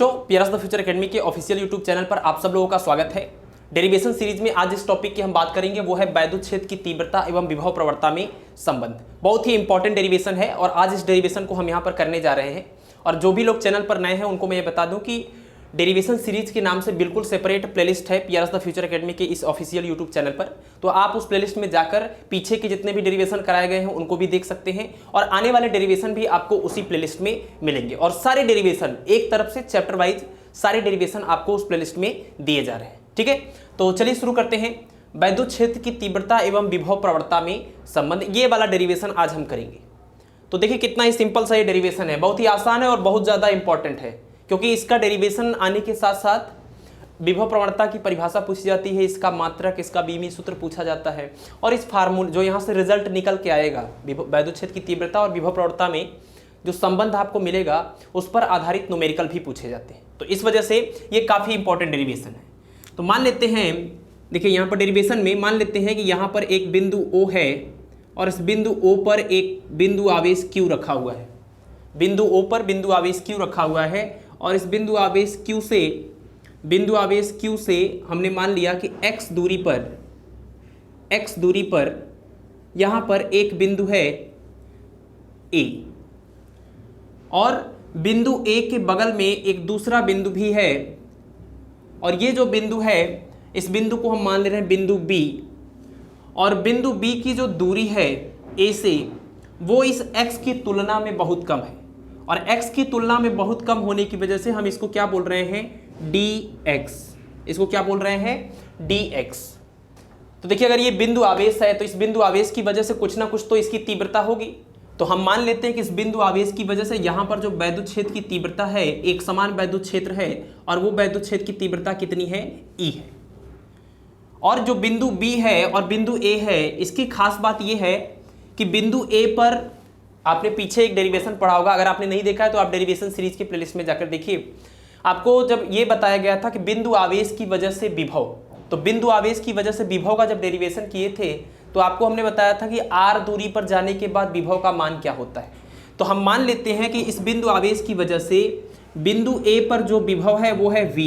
बच्चों, piers the future academy के official YouTube channel पर आप सब लोगों का स्वागत है। डेरिवेशन सीरीज में आज इस टॉपिक की हम बात करेंगे वो है वैद्युत क्षेत्र की तीव्रता एवं विभव प्रवणता में संबंध। बहुत ही इंपॉर्टेंट डेरिवेशन है और आज इस डेरिवेशन को हम यहाँ पर करने जा रहे हैं। और जो भी लोग चैनल पर नए हैं उनको मैं ये बता दूं कि डेरिवेशन सीरीज के नाम से बिल्कुल सेपरेट प्लेलिस्ट है पियर्स द फ्यूचर एकेडमी के इस ऑफिशियल यूट्यूब चैनल पर। तो आप उस प्लेलिस्ट में जाकर पीछे के जितने भी डेरिवेशन कराए गए हैं उनको भी देख सकते हैं और आने वाले डेरिवेशन भी आपको उसी प्लेलिस्ट में मिलेंगे। और सारे डेरिवेशन एक तरफ से चैप्टर वाइज सारे डेरिवेशन आपको उस प्लेलिस्ट में दिए जा रहे हैं। ठीक है, तो चलिए शुरू करते हैं। वैद्युत क्षेत्र की तीव्रता एवं विभव प्रवणता में संबंध, ये वाला डेरिवेशन आज हम करेंगे। तो देखिए कितना ही सिंपल सा ये डेरिवेशन है, बहुत ही आसान है और बहुत ज़्यादा इंपॉर्टेंट है, क्योंकि इसका डेरिवेशन आने के साथ साथ विभव प्रवणता की परिभाषा पूछी जाती है, इसका मात्रक, इसका बीमी सूत्र पूछा जाता है और इस फार्मूले जो यहाँ से रिजल्ट निकल के आएगा वैद्युत क्षेत्र की तीव्रता और विभव प्रवणता में जो संबंध आपको मिलेगा उस पर आधारित न्यूमेरिकल भी पूछे जाते हैं। तो इस वजह से ये काफ़ी इंपॉर्टेंट डेरिवेशन है। तो मान लेते हैं, देखिए यहाँ पर डेरिवेशन में मान लेते हैं कि यहाँ पर एक बिंदु O है और इस बिंदु O पर एक बिंदु आवेश Q रखा हुआ है। बिंदु O पर बिंदु आवेश Q रखा हुआ है और इस बिंदु आवेश Q से हमने मान लिया कि x दूरी पर यहाँ पर एक बिंदु है A और बिंदु A के बगल में एक दूसरा बिंदु भी है और ये जो बिंदु है इस बिंदु को हम मान ले रहे हैं बिंदु B और बिंदु B की जो दूरी है A से वो इस x की तुलना में बहुत कम है और x की तुलना में बहुत कम होने की वजह से हम इसको क्या बोल रहे हैं, dx। इसको क्या बोल रहे हैं, dx। तो देखिए अगर ये बिंदु आवेश है तो इस बिंदु आवेश की वजह से कुछ ना कुछ तो इसकी तीव्रता होगी। तो हम मान लेते हैं कि इस बिंदु आवेश की वजह से यहाँ पर जो वैद्युत क्षेत्र की तीव्रता है, एक समान वैद्युत क्षेत्र है और वो वैद्युत क्षेत्र की तीव्रता कितनी है, E है। और जो बिंदु B है और बिंदु A है, इसकी खास बात ये है कि बिंदु A पर आपने पीछे एक डेरिवेशन पढ़ा होगा, अगर आपने नहीं देखा है तो आप डेरिवेशन सीरीज के प्लेलिस्ट में जाकर देखिए। आपको जब ये बताया गया था कि बिंदु आवेश की वजह से विभव, तो बिंदु आवेश की वजह से विभव का जब डेरिवेशन किए थे तो आपको हमने बताया था कि r दूरी पर जाने के बाद विभव का मान क्या होता है। तो हम मान लेते हैं कि इस बिंदु आवेश की वजह से बिंदु A पर जो विभव है वो है V।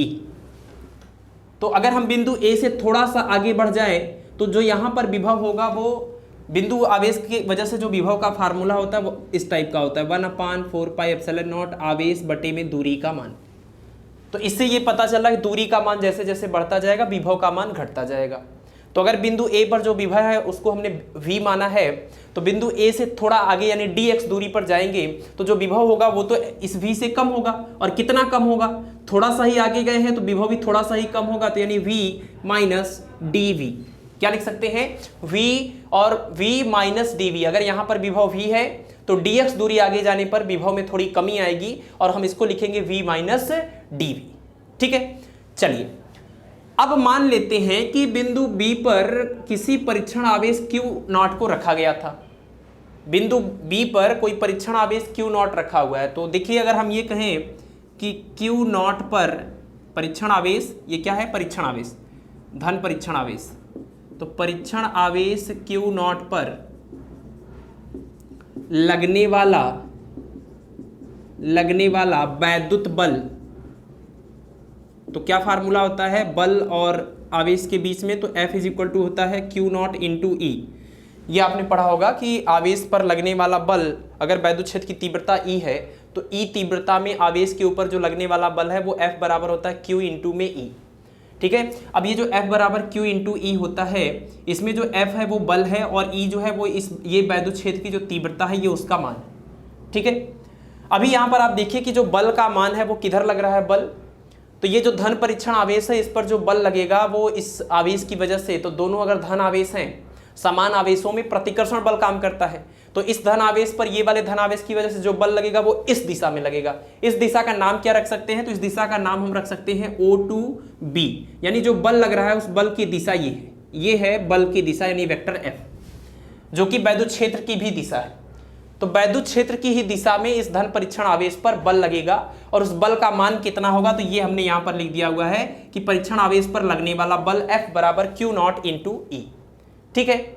तो अगर हम बिंदु A से थोड़ा सा आगे बढ़ जाए तो जो यहाँ पर विभव होगा वो बिंदु आवेश की वजह से जो विभव का फार्मूला होता है वो इस टाइप का होता है, 1/4πε0 आवेश बटे में दूरी का मान। तो इससे ये पता चला कि दूरी का मान जैसे जैसे बढ़ता जाएगा विभव का मान घटता जाएगा। तो अगर बिंदु A पर जो विभव है उसको हमने V माना है तो बिंदु A से थोड़ा आगे यानी dx दूरी पर जाएंगे तो जो विभव होगा वो तो इस V से कम होगा। और कितना कम होगा, थोड़ा सा ही आगे गए हैं तो विभव भी थोड़ा सा ही कम होगा, तो यानी V माइनस dV। क्या लिख सकते हैं, V और V माइनस dV। अगर यहाँ पर विभव V है तो dx दूरी आगे जाने पर विभव में थोड़ी कमी आएगी और हम इसको लिखेंगे V माइनस dV। ठीक है, चलिए अब मान लेते हैं कि बिंदु B पर किसी परीक्षण आवेश Q0 को रखा गया था। बिंदु B पर कोई परीक्षण आवेश Q0 रखा हुआ है। तो देखिए अगर हम ये कहें कि Q0 पर परीक्षण आवेश, ये क्या है, परीक्षण आवेश, धन परीक्षण आवेश। तो परीक्षण आवेश Q0 पर लगने वाला वैद्युत बल, तो क्या फार्मूला होता है बल और आवेश के बीच में, तो F इज इक्वल टू होता है Q0 इंटू E। ये आपने पढ़ा होगा कि आवेश पर लगने वाला बल, अगर वैद्युत क्षेत्र की तीव्रता E है तो E तीव्रता में आवेश के ऊपर जो लगने वाला बल है वो F बराबर होता है Q इंटू में E। ठीक है, अब ये जो F बराबर Q इंटू E होता है, इसमें जो F है वो बल है और E जो है वो ये वैद्युत क्षेत्र की जो तीव्रता है ये उसका मान है। ठीक है, अभी यहाँ पर आप देखिए कि जो बल का मान है वो किधर लग रहा है, बल, तो ये जो धन परीक्षण आवेश है इस पर जो बल लगेगा वो इस आवेश की वजह से, तो दोनों अगर धन आवेश हैं, समान आवेशों में प्रतिकर्षण बल काम करता है, तो इस धन आवेश पर ये वाले धन आवेश की वजह से जो बल लगेगा वो इस दिशा में लगेगा। इस दिशा का नाम क्या रख सकते हैं, तो इस दिशा का नाम हम रख सकते हैं O2B, यानी जो बल लग रहा है उस बल की दिशा ये है बल की दिशा यानी वेक्टर F, जो कि वैद्युत क्षेत्र की भी दिशा है। तो वैद्युत क्षेत्र की ही दिशा में इस धन परीक्षण आवेश पर बल लगेगा और उस बल का मान कितना होगा, तो ये हमने यहाँ पर लिख दिया हुआ है कि परीक्षण आवेश पर लगने वाला बल F बराबर Q0 इंटू E। ठीक है,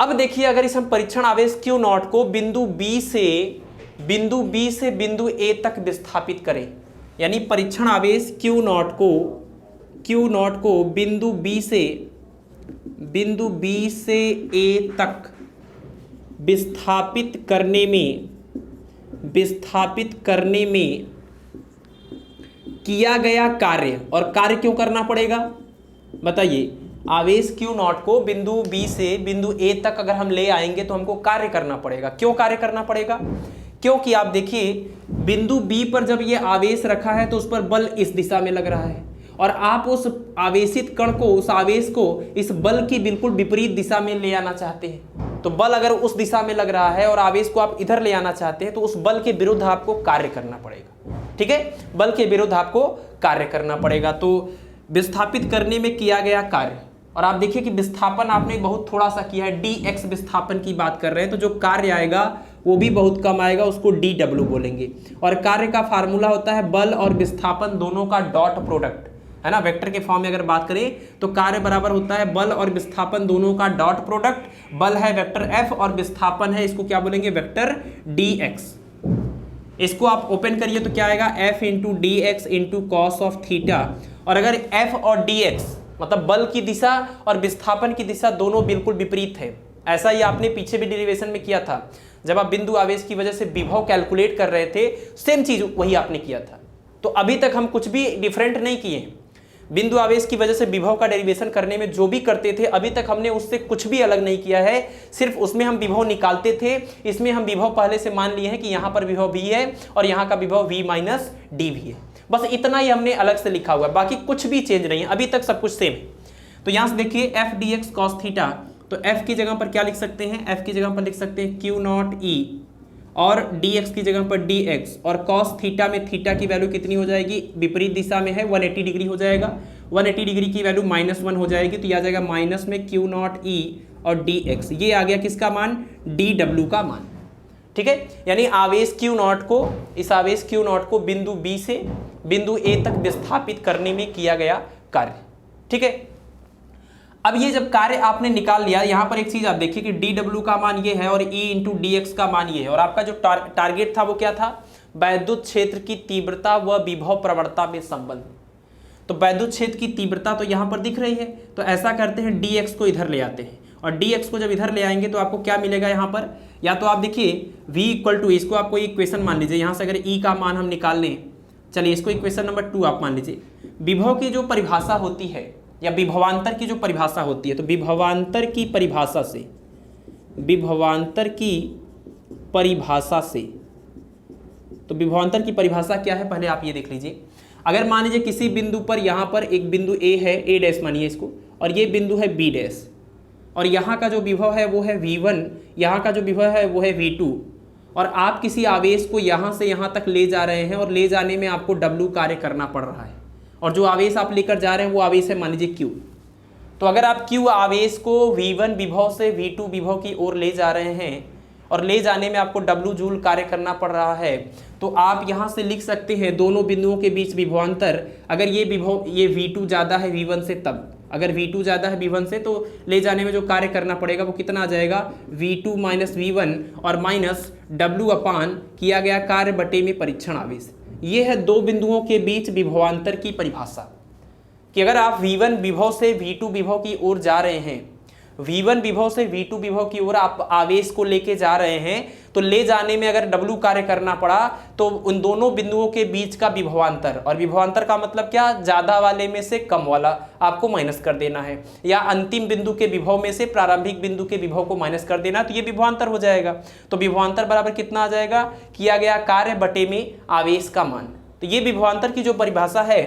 अब देखिए अगर इस हम परीक्षण आवेश Q0 को बिंदु B से बिंदु A तक विस्थापित करें यानी परीक्षण आवेश Q नॉट को बिंदु B से A तक विस्थापित करने में किया गया कार्य, और कार्य क्यों करना पड़ेगा बताइए। आवेश Q नॉट को बिंदु B से बिंदु A तक अगर हम ले आएंगे तो हमको कार्य करना पड़ेगा। क्यों कार्य करना पड़ेगा? क्योंकि आप देखिए बिंदु B पर जब ये आवेश रखा है तो उस पर बल इस दिशा में लग रहा है, और आप उस आवेशित कण को, उस आवेश को इस बल की बिल्कुल विपरीत दिशा में ले आना चाहते हैं। तो बल अगर उस दिशा में लग रहा है और आवेश को आप इधर ले आना चाहते हैं तो उस बल के विरुद्ध आपको कार्य करना पड़ेगा। ठीक है, बल के विरुद्ध आपको कार्य करना पड़ेगा। तो विस्थापित करने में किया गया कार्य, और आप देखिए कि विस्थापन आपने बहुत थोड़ा सा किया है, dx विस्थापन की बात कर रहे हैं, तो जो कार्य आएगा वो भी बहुत कम आएगा, उसको dw बोलेंगे। और कार्य का फार्मूला होता है बल और विस्थापन दोनों का डॉट प्रोडक्ट, है ना। वेक्टर के फॉर्म में अगर बात करें तो कार्य बराबर होता है बल और विस्थापन दोनों का डॉट प्रोडक्ट। बल है वेक्टर F और विस्थापन है, इसको क्या बोलेंगे, वेक्टर dx। इसको आप ओपन करिए तो क्या आएगा, F into d x into cos of theta. और अगर F और dx मतलब बल की दिशा और विस्थापन की दिशा दोनों बिल्कुल विपरीत है, ऐसा ही आपने पीछे भी डेरिवेशन में किया था जब आप बिंदु आवेश की वजह से विभव कैलकुलेट कर रहे थे, सेम चीज वही आपने किया था। तो अभी तक हम कुछ भी डिफरेंट नहीं किए हैं। बिंदु आवेश की वजह से विभव का डेरिवेशन करने में जो भी करते थे अभी तक हमने उससे कुछ भी अलग नहीं किया है, सिर्फ उसमें हम विभव निकालते थे। इसमें हम विभव पहले से मान लिए हैं कि यहाँ पर विभव v है और यहाँ का विभव v माइनस डी भी है, बस इतना ही हमने अलग से लिखा हुआ है, बाकी कुछ भी चेंज नहीं है, अभी तक सब कुछ सेम है। तो यहाँ से देखिए F D x cos theta, तो एफ की जगह पर क्या लिख सकते हैं, एफ की जगह पर लिख सकते हैं Q नॉट E, और dx की जगह पर dx, और cos थीटा में थीटा की वैल्यू कितनी हो जाएगी, विपरीत दिशा में है 180 डिग्री हो जाएगा, 180 डिग्री की वैल्यू -1 हो जाएगी, तो यह आ जाएगा माइनस में Q नॉट E और dx। ये आ गया किसका मान, dw का मान। ठीक है, यानी आवेश Q नॉट को, इस आवेश Q नॉट को बिंदु B से बिंदु A तक विस्थापित करने में किया गया कार्य। ठीक है, अब ये जब कार्य आपने निकाल लिया, यहाँ पर एक चीज आप देखिए कि dw का मान ये है और E इंटू dx का मान ये है, और आपका जो टारगेट था वो क्या था, वैद्युत क्षेत्र की तीव्रता व विभव प्रवणता में संबंध। तो वैद्युत क्षेत्र की तीव्रता तो यहाँ पर दिख रही है, तो ऐसा करते हैं dx को इधर ले आते हैं, और dx को जब इधर ले आएंगे तो आपको क्या मिलेगा यहाँ पर, या तो आप देखिए v इक्वल टू, इसको आपको इक्वेशन मान लीजिए, यहाँ से अगर E का मान हम निकाल लें, चलिए इसको इक्वेशन नंबर 2 आप मान लीजिए। विभव की जो परिभाषा होती है या विभवांतर की जो परिभाषा होती है, तो विभवांतर की परिभाषा से तो विभवांतर की परिभाषा क्या है पहले आप ये देख लीजिए। अगर मान लीजिए किसी बिंदु पर, यहाँ पर एक बिंदु A है, A डैश मानिए इसको, और ये बिंदु है B डैश, और यहाँ का जो विभव है वो है V1, यहाँ का जो विभव है वो है V2, और आप किसी आवेश को यहाँ से यहाँ तक ले जा रहे हैं और ले जाने में आपको W कार्य करना पड़ रहा है, और जो आवेश आप लेकर जा रहे हैं वो आवेश है मान लीजिए Q। तो अगर आप Q आवेश को V1 विभव से V2 विभव की ओर ले जा रहे हैं और ले जाने में आपको W जूल कार्य करना पड़ रहा है, तो आप यहाँ से लिख सकते हैं दोनों बिंदुओं के बीच विभवांतर। अगर ये विभव, ये V2 ज़्यादा है V1 से, तब अगर V2 ज़्यादा है V1 से तो ले जाने में जो कार्य करना पड़ेगा वो कितना आ जाएगा, V2 माइनस V1 और माइनस W अपान किया गया कार्य बटे में परीक्षण आवेश। ये है दो बिंदुओं के बीच विभवांतर की परिभाषा, कि अगर आप V1 विभव से V2 विभव की ओर जा रहे हैं, V1 विभव से V2 विभव की ओर आप आवेश को लेके जा रहे हैं, तो ले जाने में अगर W कार्य करना पड़ा तो उन दोनों बिंदुओं के बीच का विभवांतर, और विभवांतर का मतलब क्या, ज्यादा वाले में से कम वाला आपको माइनस कर देना है, या अंतिम बिंदु के विभव में से प्रारंभिक बिंदु के विभव को माइनस कर देना, तो ये विभवांतर हो जाएगा। तो विभवांतर बराबर कितना आ जाएगा, किया गया कार्य बटे में आवेश का मान। तो ये विभवांतर की जो परिभाषा है,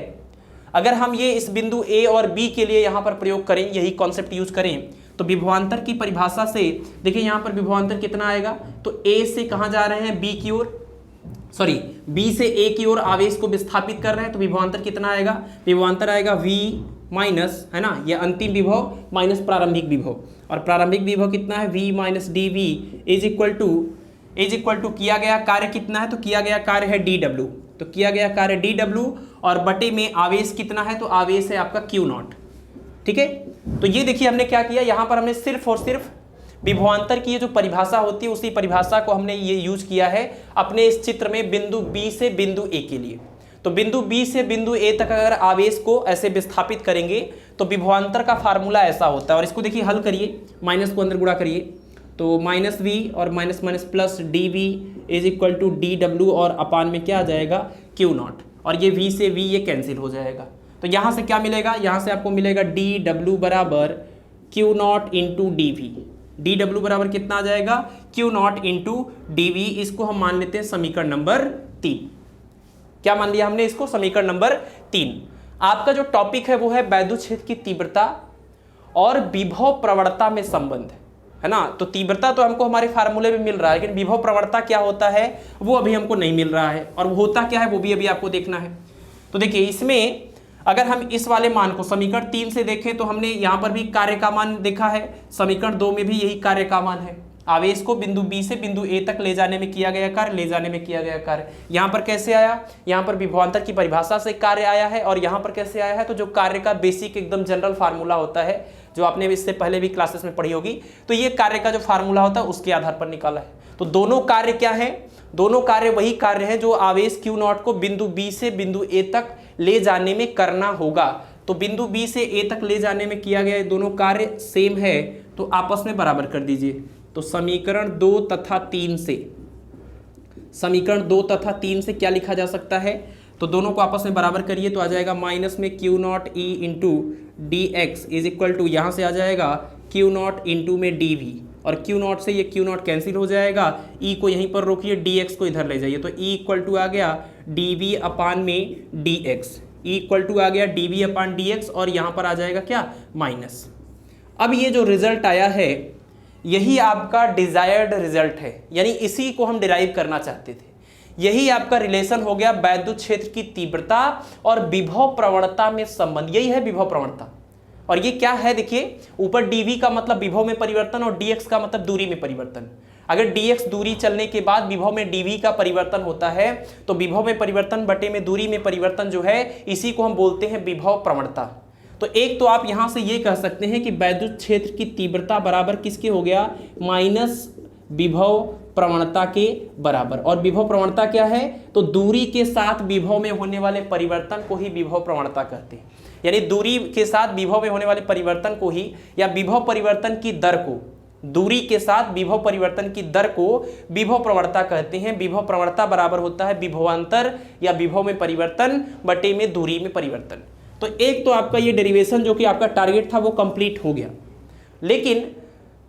अगर हम ये इस बिंदु A और B के लिए यहाँ पर प्रयोग करें, यही कॉन्सेप्ट यूज करें, तो विभवांतर की परिभाषा से देखिए यहाँ पर विभवांतर कितना आएगा, तो A से कहाँ जा रहे हैं, B की ओर, सॉरी B से A की ओर आवेश को विस्थापित कर रहे हैं, तो विभवांतर कितना आएगा, विभवांतर आएगा V माइनस, है ना, ये अंतिम विभव माइनस प्रारंभिक विभव, और प्रारंभिक विभव कितना है, V minus d we is equal to किया गया कार्य कितना है, तो किया गया कार्य है dw, तो किया गया कार्य dw, और बटे में आवेश कितना है, तो आवेश है आपका Q नॉट। ठीक है, तो ये देखिए हमने क्या किया, यहाँ पर हमने सिर्फ और सिर्फ विभवांतर की जो परिभाषा होती है उसी परिभाषा को हमने ये यूज किया है अपने इस चित्र में बिंदु B से बिंदु A के लिए। तो बिंदु बी से बिंदु ए तक अगर आवेश को ऐसे विस्थापित करेंगे तो विभवांतर का फार्मूला ऐसा होता है। और इसको देखिए हल करिए, माइनस को अंदर गुणा करिए, तो माइनस वी और minus minus plus d we is equal to d डब्ल्यू और अपान में क्या आ जाएगा क्यू नॉट, और ये वी से वी ये कैंसिल हो जाएगा। तो यहाँ से क्या मिलेगा, यहाँ से आपको मिलेगा डी डब्ल्यू बराबर q naught into d v. D डब्ल्यू बराबर कितना आ जाएगा, q naught into d v. इसको हम मान लेते हैं समीकरण नंबर 3। क्या मान लिया हमने इसको, समीकरण नंबर 3। आपका जो टॉपिक है वो है वैद्युत क्षेत्र की तीव्रता और विभव प्रवणता में संबंध है ना। तो तीव्रता तो हमको हमारे फार्मूले में मिल रहा है, लेकिन विभव प्रवणता क्या होता है वो अभी हमको नहीं मिल रहा है, और वो होता क्या है वो भी अभी आपको देखना है। तो देखिए इसमें अगर हम इस वाले मान को समीकरण 3 से देखें तो हमने यहाँ पर भी कार्य का मान देखा है, समीकरण 2 में भी यही कार्य का मान है। आवेश को बिंदु बी से बिंदु ए तक ले जाने में किया गया कार्य, यहाँ पर कैसे आया, यहाँ पर विभवांतर की परिभाषा से कार्य आया है, और यहाँ पर कैसे आया है, तो जो कार्य का बेसिक एकदम जनरल फार्मूला होता है जो आपने इससे पहले भी क्लासेस में पढ़ी होगी, तो ये कार्य का जो फार्मूला होता है उसके आधार पर निकाला है। तो दोनों कार्य क्या है, दोनों कार्य वही कार्य है जो आवेश क्यू नॉट को बिंदु बी से बिंदु ए तक ले जाने में करना होगा। तो बिंदु बी से ए तक ले जाने में किया गया दोनों कार्य सेम है, तो आपस में बराबर कर दीजिए। तो समीकरण 2 तथा 3 से, समीकरण 2 तथा 3 से क्या लिखा जा सकता है, तो दोनों को आपस में बराबर करिए तो आ जाएगा माइनस में q naught e into d x is equal to, यहाँ से आ जाएगा क्यू नॉट इंटू में डी वी, और क्यू नॉट से ये क्यू नॉट कैंसिल हो जाएगा, ई को यहीं पर रोकिए, डी एक्स को इधर ले जाइए, तो ई इक्वल टू आ गया डी वी अपान में D X, E equal to आ गया D V upon D X, और यहाँ पर आ जाएगा क्या माइनस। अब ये जो रिजल्ट आया है यही आपका डिजायर्ड रिजल्ट है, यानी इसी को हम डिराइव करना चाहते थे। यही आपका रिलेशन हो गया वैद्युत क्षेत्र की तीव्रता और विभव प्रवणता में संबंध, यही है विभव प्रवणता। और ये क्या है देखिए, ऊपर dv का मतलब विभव में परिवर्तन और dx का मतलब दूरी में परिवर्तन। अगर dx दूरी चलने के बाद विभव में dv का परिवर्तन होता है तो विभव में परिवर्तन बटे में दूरी में परिवर्तन जो है इसी को हम बोलते हैं विभव प्रवणता। तो एक तो आप यहां से ये कह सकते हैं कि वैद्युत क्षेत्र की तीव्रता बराबर किसके हो गया, माइनस विभव प्रवणता के बराबर। और विभव प्रवणता क्या है, तो दूरी के साथ विभव में होने वाले परिवर्तन को ही विभव प्रवणता कहते हैं। यानी दूरी के साथ विभव में होने वाले परिवर्तन को ही, या विभव परिवर्तन की दर को, दूरी के साथ विभव परिवर्तन की दर को विभव प्रवणता कहते हैं। विभव प्रवणता बराबर होता है विभवांतर या विभव में परिवर्तन बटे में दूरी में परिवर्तन। तो एक तो आपका ये डेरिवेशन जो कि आपका टारगेट था वो कंप्लीट हो गया, लेकिन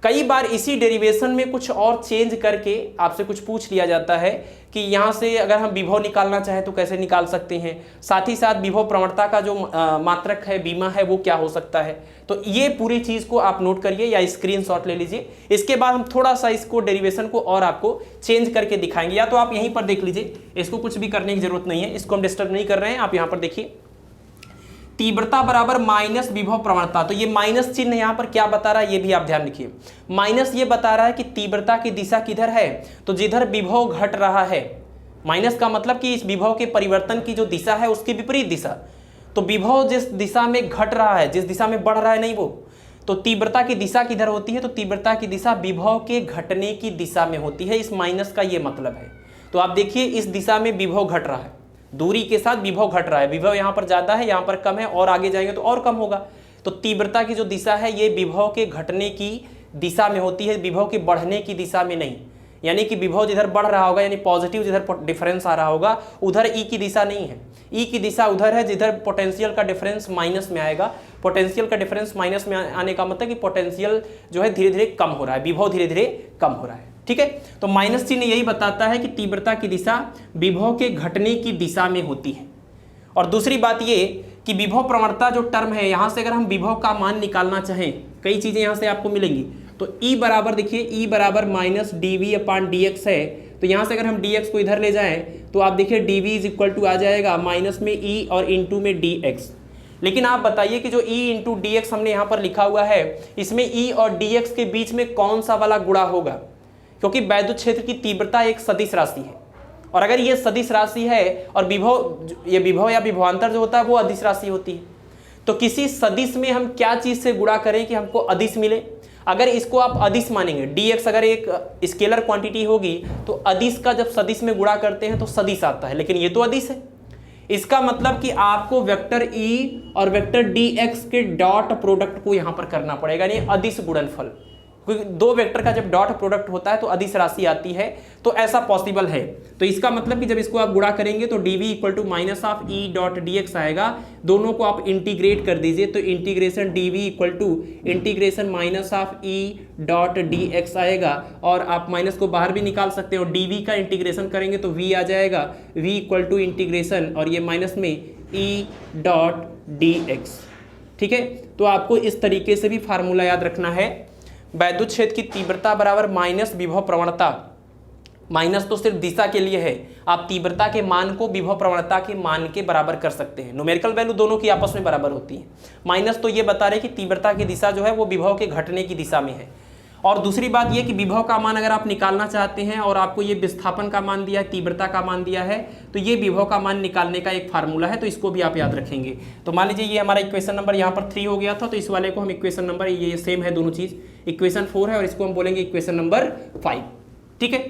कई बार इसी डेरिवेशन में कुछ और चेंज करके आपसे कुछ पूछ लिया जाता है कि यहाँ से अगर हम विभव निकालना चाहें तो कैसे निकाल सकते हैं, साथ ही साथ विभव प्रवणता का जो मात्रक है बीमा है वो क्या हो सकता है। तो ये पूरी चीज़ को आप नोट करिए या स्क्रीनशॉट ले लीजिए। इसके बाद हम थोड़ा सा इसको डेरिवेशन को और आपको चेंज करके दिखाएंगे, या तो आप यहीं पर देख लीजिए, इसको कुछ भी करने की जरूरत नहीं है, इसको हम डिस्टर्ब नहीं कर रहे हैं। आप यहाँ पर देखिए तीव्रता बराबर माइनस विभव प्रवणता, तो ये माइनस चिन्ह यहाँ पर क्या बता रहा है ये भी आप ध्यान रखिए। माइनस ये बता रहा है कि तीव्रता की दिशा किधर है, तो जिधर विभव घट रहा है। माइनस का मतलब कि इस विभव के परिवर्तन की जो दिशा है उसकी विपरीत दिशा। तो विभव जिस दिशा में घट रहा है, जिस दिशा में बढ़ रहा है नहीं वो, तो तीव्रता की दिशा किधर होती है, तो तीव्रता की दिशा विभव के घटने की दिशा में होती है। इस माइनस का ये मतलब है। तो आप देखिए इस दिशा में विभव घट रहा है, दूरी के साथ विभव घट रहा है, विभव यहाँ पर ज्यादा है यहाँ पर कम है, और आगे जाएंगे तो और कम होगा। तो तीव्रता की जो दिशा है ये विभव के घटने की दिशा में होती है, विभव के बढ़ने की दिशा में नहीं। यानी कि विभव जिधर बढ़ रहा होगा, यानी पॉजिटिव जिधर डिफरेंस आ रहा होगा, उधर ई की दिशा नहीं है। ई की दिशा उधर है जिधर पोटेंशियल का डिफरेंस माइनस में आएगा। पोटेंशियल का डिफरेंस माइनस में आने का मतलब कि पोटेंशियल जो है धीरे धीरे कम हो रहा है, विभव धीरे धीरे कम हो रहा है। ठीक है, तो माइनस चिन्ह यही बताता है कि तीव्रता की दिशा विभव के घटने की दिशा में होती है। और दूसरी बात ये कि विभव प्रवणता जो टर्म है, यहाँ से अगर हम विभव का मान निकालना चाहें, कई चीजें यहाँ से आपको मिलेंगी। तो E बराबर देखिए, E बराबर minus d V upon D x है। तो यहाँ से अगर हम डी एक्स को इधर ले जाएं तो आप देखिए D we is equal to आ जाएगा माइनस में E और इंटू में डी एक्स। लेकिन आप बताइए कि जो E इंटू डी एक्स हमने यहाँ पर लिखा हुआ है, इसमें E और डी एक्स के बीच में कौन सा वाला गुणा होगा, क्योंकि वैद्युत क्षेत्र की तीव्रता एक सदिश राशि है, और अगर ये सदिश राशि है और विभव, ये विभव या विभवांतर जो होता है वो अदिश राशि होती है, तो किसी सदिश में हम क्या चीज से गुणा करें कि हमको अदिश मिले। अगर इसको आप अदिश मानेंगे, dx अगर एक स्केलर क्वांटिटी होगी तो अदिश का जब सदिश में गुणा करते हैं तो सदिश आता है, लेकिन ये तो अदिश है। इसका मतलब कि आपको वेक्टर ई और वेक्टर dx के डॉट प्रोडक्ट को यहां पर करना पड़ेगा, यानी अदिश गुणनफल, क्योंकि दो वेक्टर का जब डॉट प्रोडक्ट होता है तो अदिश राशि आती है, तो ऐसा पॉसिबल है। तो इसका मतलब कि जब इसको आप गुणा करेंगे तो dv equal to minus of e dot dx आएगा। दोनों को आप इंटीग्रेट कर दीजिए तो integration dv equal to integration minus of e dot dx आएगा, और आप माइनस को बाहर भी निकाल सकते हो। dv का इंटीग्रेशन करेंगे तो v आ जाएगा, v इक्वल टू इंटीग्रेशन और ये माइनस में ई डॉट dx। ठीक है, तो आपको इस तरीके से भी फार्मूला याद रखना है। वैद्युत क्षेत्र की तीव्रता बराबर माइनस विभव प्रवणता, माइनस तो सिर्फ दिशा के लिए है, आप तीव्रता के मान को विभव प्रवणता के मान के बराबर कर सकते हैं। न्यूमेरिकल वैल्यू दोनों की आपस में बराबर होती है। माइनस तो ये बता रहे कि तीव्रता की दिशा जो है वो विभव के घटने की दिशा में है। और दूसरी बात ये कि विभव का मान अगर आप निकालना चाहते हैं और आपको ये विस्थापन का मान दिया है, तीव्रता का मान दिया है, तो ये विभव का मान निकालने का एक फार्मूला है, तो इसको भी आप याद रखेंगे। तो मान लीजिए ये हमारा इक्वेशन नंबर यहाँ पर 3 हो गया था, तो इस वाले को हम इक्वेशन नंबर, ये सेम है दोनों चीज, इक्वेशन 4 है और इसको हम बोलेंगे इक्वेशन नंबर 5। ठीक है,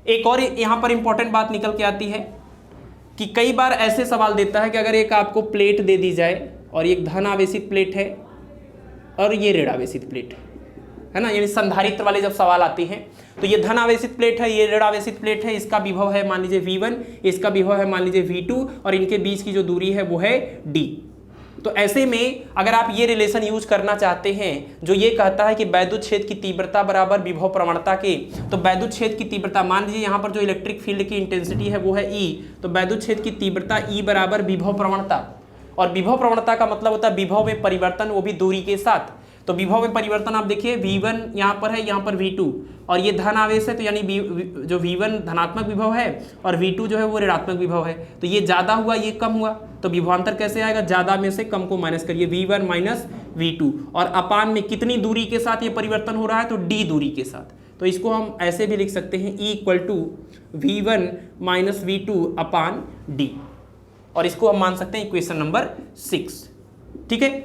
एक और यहाँ पर इंपॉर्टेंट बात निकल के आती है कि कई बार ऐसे सवाल देता है कि अगर एक आपको प्लेट दे दी जाए और एक धन आवेशित प्लेट है और ये ऋण आवेशित प्लेट है ना, यानी संधारित्र वाले जब सवाल आते हैं तो ये धन आवेशित प्लेट है, ये ऋण आवेशित प्लेट है, इसका विभव है मान लीजिए v1, इसका विभव है मान लीजिए v2 और इनके बीच की जो दूरी है वो है d। तो ऐसे में अगर आप ये रिलेशन यूज करना चाहते हैं जो ये कहता है कि वैद्युत क्षेत्र की तीव्रता बराबर विभव प्रवणता के, तो वैद्युत क्षेत्र की तीव्रता मान लीजिए यहाँ पर जो इलेक्ट्रिक फील्ड की इंटेंसिटी है वो है E, तो वैद्युत क्षेत्र की तीव्रता E बराबर विभव प्रवणता, और विभव प्रवणता का मतलब होता है विभव में परिवर्तन, वो भी दूरी के साथ। तो विभव में परिवर्तन आप देखिए v1 यहाँ पर है, यहाँ पर v2, और ये धन आवेश है तो यानी जो v1 धनात्मक विभव है और v2 जो है वो ऋणात्मक विभव है। तो ये ज्यादा हुआ ये कम हुआ, तो विभवांतर कैसे आएगा, ज्यादा में से कम को माइनस करिए, v1 माइनस v2, और अपान में कितनी दूरी के साथ ये परिवर्तन हो रहा है, तो d दूरी के साथ। तो इसको हम ऐसे भी लिख सकते हैं E equal to v1 minus v2 upon d, और इसको हम मान सकते हैं इक्वेशन नंबर 6। ठीक है,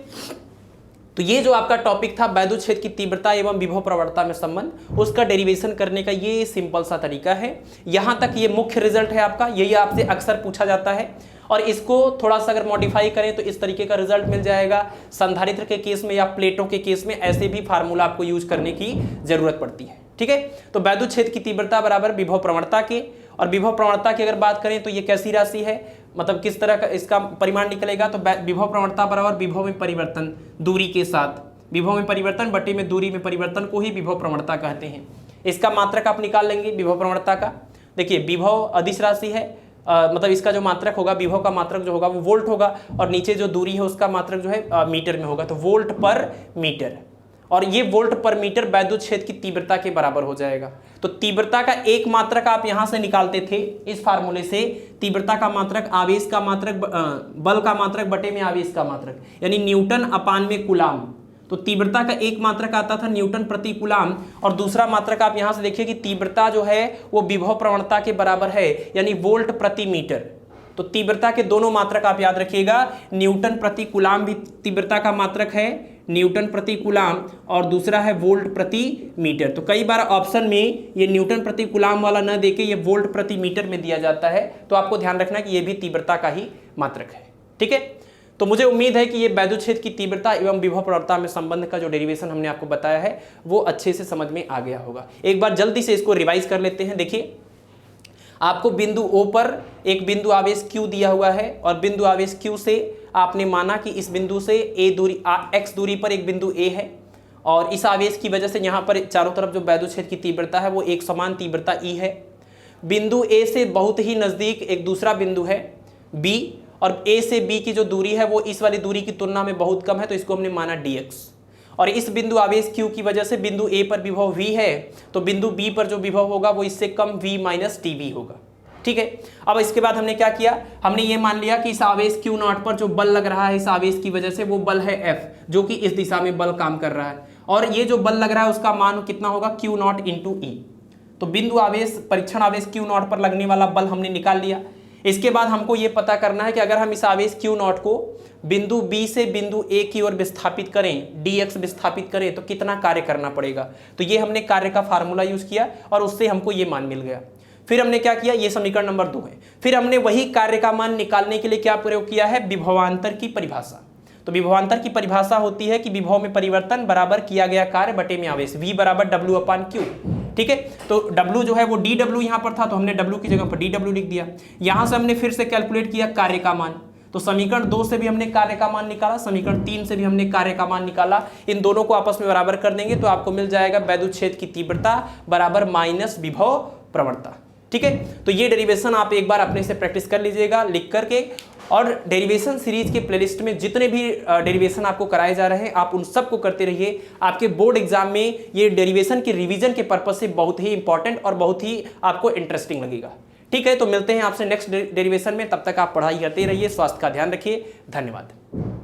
तो ये जो आपका टॉपिक था वैद्युत क्षेत्र की तीव्रता एवं विभव प्रवणता में संबंध, उसका डेरिवेशन करने का ये सिंपल सा तरीका है। यहां तक ये मुख्य रिजल्ट है आपका, यही आपसे अक्सर पूछा जाता है, और इसको थोड़ा सा अगर मॉडिफाई करें तो इस तरीके का रिजल्ट मिल जाएगा। संधारित्र के केस में या प्लेटों के केस में ऐसे भी फार्मूला आपको यूज करने की जरूरत पड़ती है। ठीक है, तो वैद्युत क्षेत्र की तीव्रता बराबर विभव प्रवणता के, और विभव प्रवणता की अगर बात करें तो ये कैसी राशि है, मतलब किस तरह का इसका परिमाण निकलेगा, तो विभव प्रवणता बराबर विभव में परिवर्तन दूरी के साथ, विभव में परिवर्तन बटे में दूरी में परिवर्तन को ही विभव प्रवणता कहते हैं। इसका मात्रक आप निकाल लेंगे विभव प्रवणता का। देखिए विभव अदिश राशि है, मतलब इसका जो मात्रक होगा, विभव का मात्रक जो होगा वो वोल्ट होगा, और नीचे जो दूरी है उसका मात्रक जो है मीटर में होगा, तो वोल्ट पर मीटर, और ये वोल्ट पर मीटर वैद्युत क्षेत्र की तीव्रता के बराबर हो जाएगा। तो तीव्रता का एक मात्रक आप यहां से निकालते थे इस फार्मूले से, तीव्रता का मात्रक आवेश का मात्रक बल का मात्रक बटे में आवेश का मात्रक, यानी न्यूटन अपान में कूलाम। तो तीव्रता का एक मात्रक आता था न्यूटन प्रति कूलाम, और दूसरा मात्रक आप यहां से देखिए कि तीव्रता जो है वो विभव प्रवणता के बराबर है, यानी वोल्ट प्रति मीटर। तो तीव्रता के दोनों मात्रक आप याद रखिएगा, न्यूटन प्रति कूलाम भी तीव्रता का मात्रक है, न्यूटन प्रति कूलाम, और दूसरा है वोल्ट प्रति मीटर। तो कई बार ऑप्शन में ये न्यूटन प्रति कूलाम वाला न देके ये वोल्ट प्रति मीटर में दिया जाता है, तो आपको ध्यान रखना कि ये भी तीव्रता का ही मात्रक है। ठीक है, तो मुझे उम्मीद है कि ये वैद्युत क्षेत्र की तीव्रता एवं विभव प्रवणता में संबंध का जो डेरिवेशन हमने आपको बताया है वो अच्छे से समझ में आ गया होगा। एक बार जल्दी से इसको रिवाइज कर लेते हैं। देखिए, आपको बिंदु O पर एक बिंदु आवेश Q दिया हुआ है, और बिंदु आवेश Q से आपने माना कि इस बिंदु से x दूरी पर एक बिंदु A है, और इस आवेश की वजह से यहाँ पर चारों तरफ जो वैद्युत क्षेत्र की तीव्रता है वो एक समान तीव्रता E है। बिंदु A से बहुत ही नज़दीक एक दूसरा बिंदु है B, और A से B की जो दूरी है वो इस वाली दूरी की तुलना में बहुत कम है, तो इसको हमने माना dx। और इस बिंदु आवेश Q की वजह से बिंदु A पर विभव V है, तो बिंदु B पर जो विभव होगा वो इससे कम V माइनस dV होगा। ठीक है, अब इसके बाद हमने क्या किया, हमने ये मान लिया कि इस आवेश Q0 पर जो बल लग रहा है इस आवेश की वजह से वो बल है F, जो कि इस दिशा में बल काम कर रहा है, और ये जो बल लग रहा है उसका मान कितना होगा, Q0 इंटू E। तो बिंदु आवेश परीक्षण आवेश Q0 पर लगने वाला बल हमने निकाल लिया। इसके बाद हमको ये पता करना है कि अगर हम इस आवेश Q0 को बिंदु B से बिंदु A की ओर विस्थापित करें, dx विस्थापित करें, तो कितना कार्य करना पड़ेगा। तो ये हमने कार्य का फार्मूला यूज किया और उससे हमको ये मान मिल गया। फिर हमने क्या किया, ये समीकरण नंबर 2 है। फिर हमने वही कार्य का मान निकालने के लिए क्या प्रयोग किया है, विभवांतर की परिभाषा। तो विभवांतर की परिभाषा होती है कि विभव में परिवर्तन बराबर किया गया कार्य बटे में आवेश, V बराबर W/Q। ठीक है, तो W जो है वो dW यहां पर था, तो हमने W की जगह पर dW लिख दिया। यहां से हमने फिर से कैलकुलेट किया कार्य का मान, तो समीकरण 2 से भी हमने कार्य का मान निकाला, समीकरण 3 से भी हमने कार्य का मान निकाला। इन दोनों को आपस में बराबर कर देंगे तो आपको मिल जाएगा वैद्युत क्षेत्र की तीव्रता बराबर माइनस विभव प्रवणता। ठीक है, तो ये डेरिवेशन आप एक बार अपने से प्रैक्टिस कर लीजिएगा लिख करके, और डेरिवेशन सीरीज के प्लेलिस्ट में जितने भी डेरिवेशन आपको कराए जा रहे हैं आप उन सब को करते रहिए। आपके बोर्ड एग्जाम में ये डेरिवेशन के रिवीजन के पर्पज से बहुत ही इंपॉर्टेंट और बहुत ही आपको इंटरेस्टिंग लगेगा। ठीक है, तो मिलते हैं आपसे नेक्स्ट डेरिवेशन में, तब तक आप पढ़ाई करते रहिए, स्वास्थ्य का ध्यान रखिए, धन्यवाद।